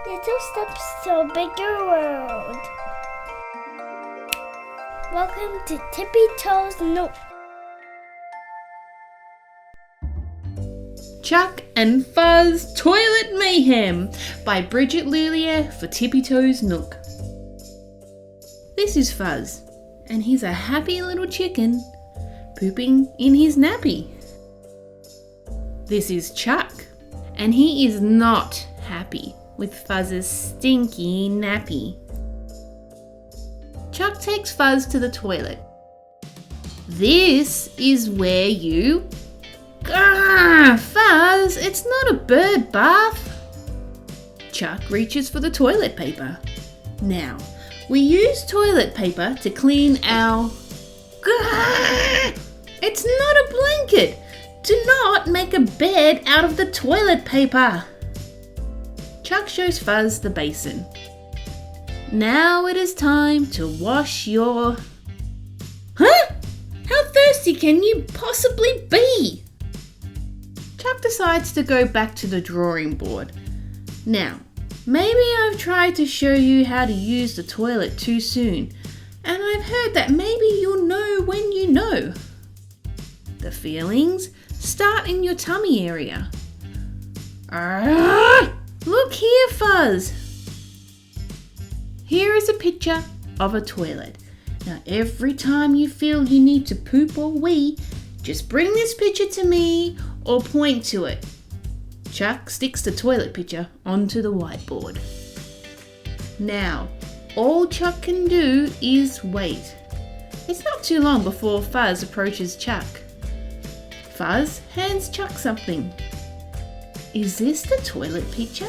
Little steps to a bigger world. Welcome to Tippy Toes Nook. Chuck and Fuzz Toilet Mayhem by Brigitte Loulier for Tippy Toes Nook. This is Fuzz, and he's a happy little chicken pooping in his nappy. This is Chuck, and he is not happy with Fuzz's stinky nappy. Chuck takes Fuzz to the toilet. This is where you... Fuzz, it's not a bird bath. Chuck reaches for the toilet paper. Now, we use toilet paper to clean our... It's not a blanket. Do not make a bed out of the toilet paper. Chuck shows Fuzz the basin. Now it is time to wash your... Huh? How thirsty can you possibly be? Chuck decides to go back to the drawing board. Now, maybe I've tried to show you how to use the toilet too soon, and I've heard that maybe you'll know when you know. The feelings start in your tummy area. Look here, Fuzz. Here is a picture of a toilet. Now, every time you feel you need to poop or wee, just bring this picture to me or point to it. Chuck sticks the toilet picture onto the whiteboard. Now, all Chuck can do is wait. It's not too long before Fuzz approaches Chuck. Fuzz hands Chuck something. Is this the toilet picture?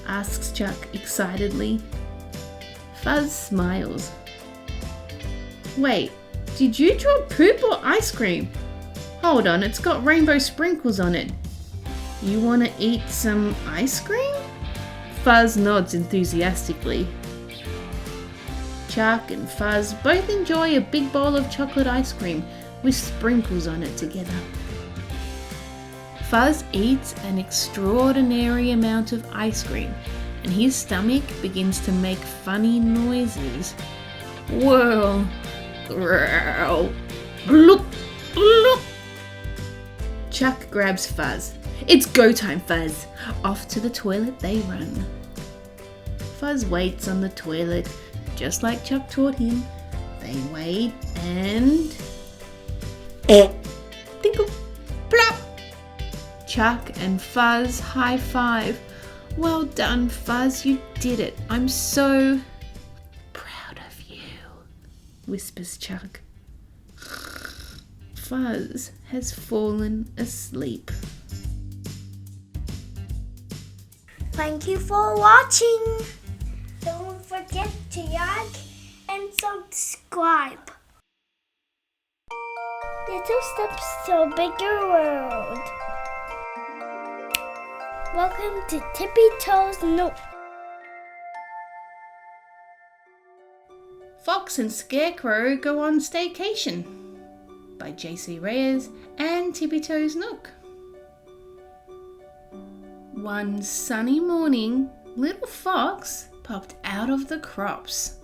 Asks Chuck excitedly. Fuzz smiles. Wait, did you draw poop or ice cream? Hold on, it's got rainbow sprinkles on it. You want to eat some ice cream? Fuzz nods enthusiastically. Chuck and Fuzz both enjoy a big bowl of chocolate ice cream with sprinkles on it together. Fuzz eats an extraordinary amount of ice cream, and his stomach begins to make funny noises. Whirl, growl, gloop, gloop. Chuck grabs Fuzz. It's go time, Fuzz. Off to the toilet they run. Fuzz waits on the toilet, just like Chuck taught him. They wait and... Tinkle, plop! Chuck and Fuzz high five. Well done, Fuzz, you did it. I'm so proud of you, whispers Chuck. Fuzz has fallen asleep. Thank you for watching. Don't forget to like and subscribe. Little steps to a bigger world. Welcome to Tippy Toes Nook. Fox and Scarecrow Go On Staycation by J.C. Reyes and Tippy Toes Nook. One sunny morning, little Fox popped out of the crops.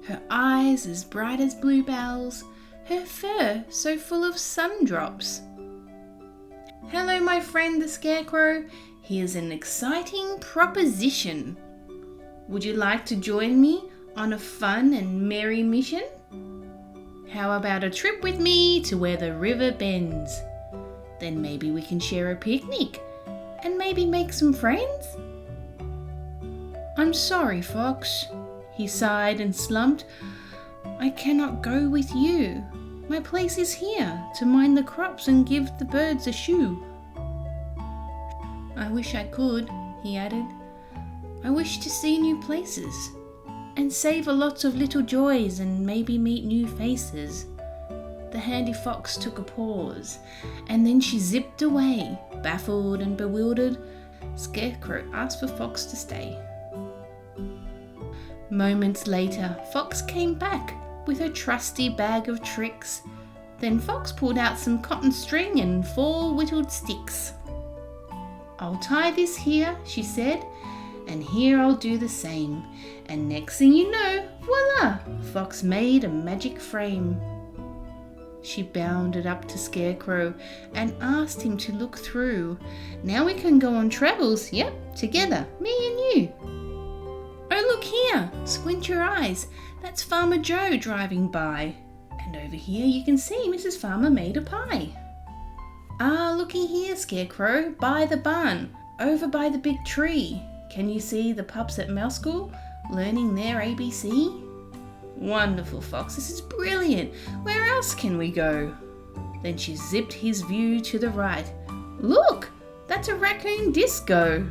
Her eyes as bright as bluebells, her fur so full of sundrops. Hello, my friend the Scarecrow. Here's an exciting proposition. Would you like to join me on a fun and merry mission? How about a trip with me to where the river bends? Then maybe we can share a picnic and maybe make some friends? I'm sorry, Fox, he sighed and slumped. I cannot go with you. My place is here to mind the crops and give the birds a shoe. I wish I could, he added. I wish to see new places and savor lots of little joys and maybe meet new faces. The handy fox took a pause, and then she zipped away. Baffled and bewildered, Scarecrow asked for Fox to stay. Moments later, Fox came back with her trusty bag of tricks. Then Fox pulled out some cotton string and 4 whittled sticks. I'll tie this here, she said, and here I'll do the same. And next thing you know, voila, Fox made a magic frame. She bounded up to Scarecrow and asked him to look through. Now we can go on travels, yep, together, me and you. Oh, look here, squint your eyes, that's Farmer Joe driving by. And over here you can see Mrs. Farmer made a pie. Ah, looky here, Scarecrow, by the barn, over by the big tree. Can you see the pups at mouse school learning their ABC? Wonderful, Fox, this is brilliant. Where else can we go? Then she zipped his view to the right. Look, that's a raccoon disco.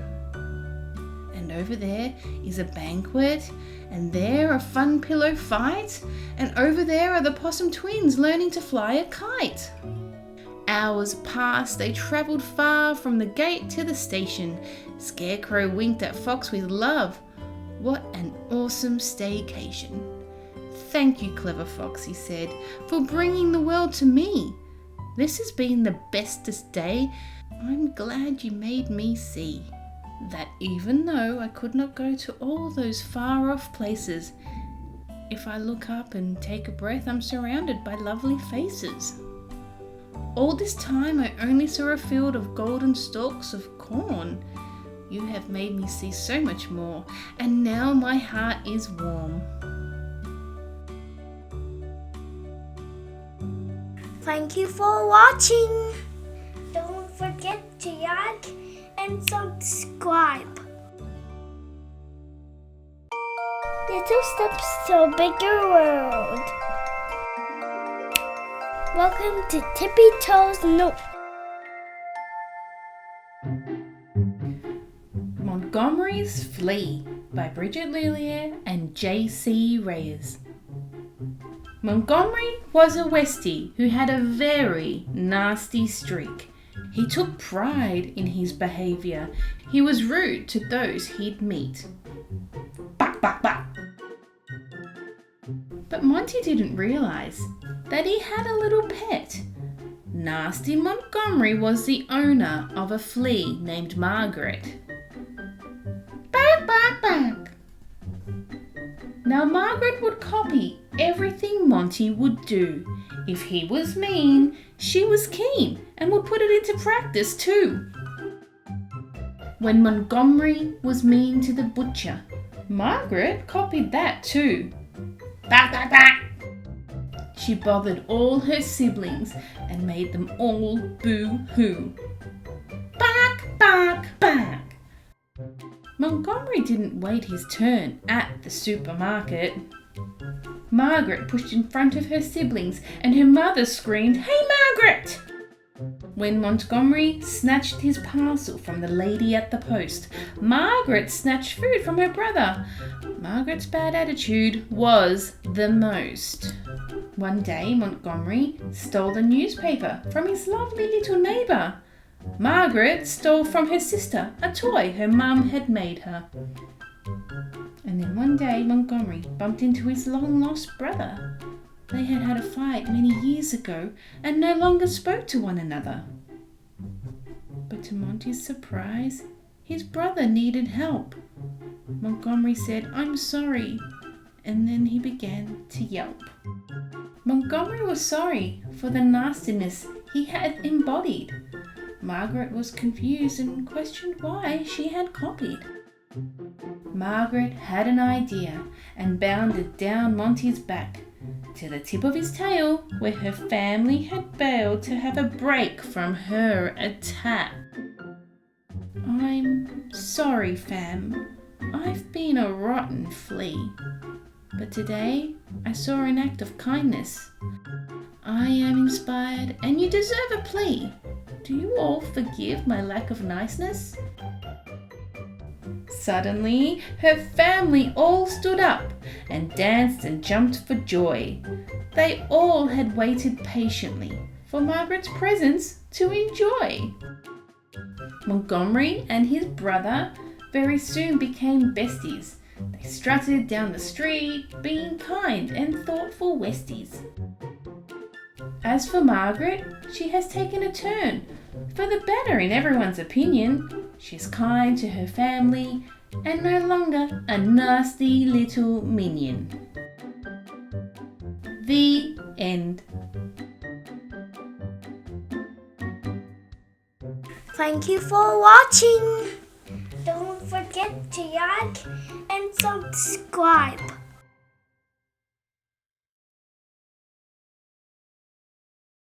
And over there is a banquet, and there are fun pillow fights, and over there are the possum twins learning to fly a kite. Hours passed, they travelled far from the gate to the station. Scarecrow winked at Fox with love. What an awesome staycation. Thank you, clever Fox, he said, for bringing the world to me. This has been the bestest day. I'm glad you made me see that even though I could not go to all those far-off places, if I look up and take a breath, I'm surrounded by lovely faces. All this time I only saw a field of golden stalks of corn. You have made me see so much more, and now my heart is warm. Thank you for watching. Don't forget to like and subscribe. Little steps to a bigger world. Welcome to Tippy Toes Nook. Montgomerys Flea by Brigitte Loulier and J.C. Reyes. Montgomery was a Westie who had a very nasty streak. He took pride in his behaviour. He was rude to those he'd meet. Bark, bark, bark. But Monty didn't realise that he had a little pet. Nasty Montgomery was the owner of a flea named Margaret. Bark, bark, bark. Now Margaret would copy everything Monty would do. If he was mean, she was keen and would put it into practice too. When Montgomery was mean to the butcher, Margaret copied that too. Bark, bark, bark. She bothered all her siblings and made them all boo-hoo. Bark, bark, bark. Montgomery didn't wait his turn at the supermarket. Margaret pushed in front of her siblings and her mother screamed, "Hey, Margaret!" When Montgomery snatched his parcel from the lady at the post, Margaret snatched food from her brother. Margaret's bad attitude was the most. One day, Montgomery stole the newspaper from his lovely little neighbour. Margaret stole from her sister a toy her mum had made her. And then one day Montgomery bumped into his long-lost brother. They had had a fight many years ago and no longer spoke to one another. But to Monty's surprise, his brother needed help. Montgomery said, "I'm sorry," and then he began to yelp. Montgomery was sorry for the nastiness he had embodied. Margaret was confused and questioned why she had copied. Margaret had an idea and bounded down Monty's back to the tip of his tail where her family had bailed to have a break from her attack. "I'm sorry, fam. I've been a rotten flea. But today I saw an act of kindness. I am inspired and you deserve a plea. Do you all forgive my lack of niceness?" Suddenly, her family all stood up and danced and jumped for joy. They all had waited patiently for Margaret's presence to enjoy. Montgomery and his brother very soon became besties. They strutted down the street, being kind and thoughtful Westies. As for Margaret, she has taken a turn for the better in everyone's opinion. She's kind to her family and no longer a nasty little minion. The end. Thank you for watching. Don't forget to like and subscribe.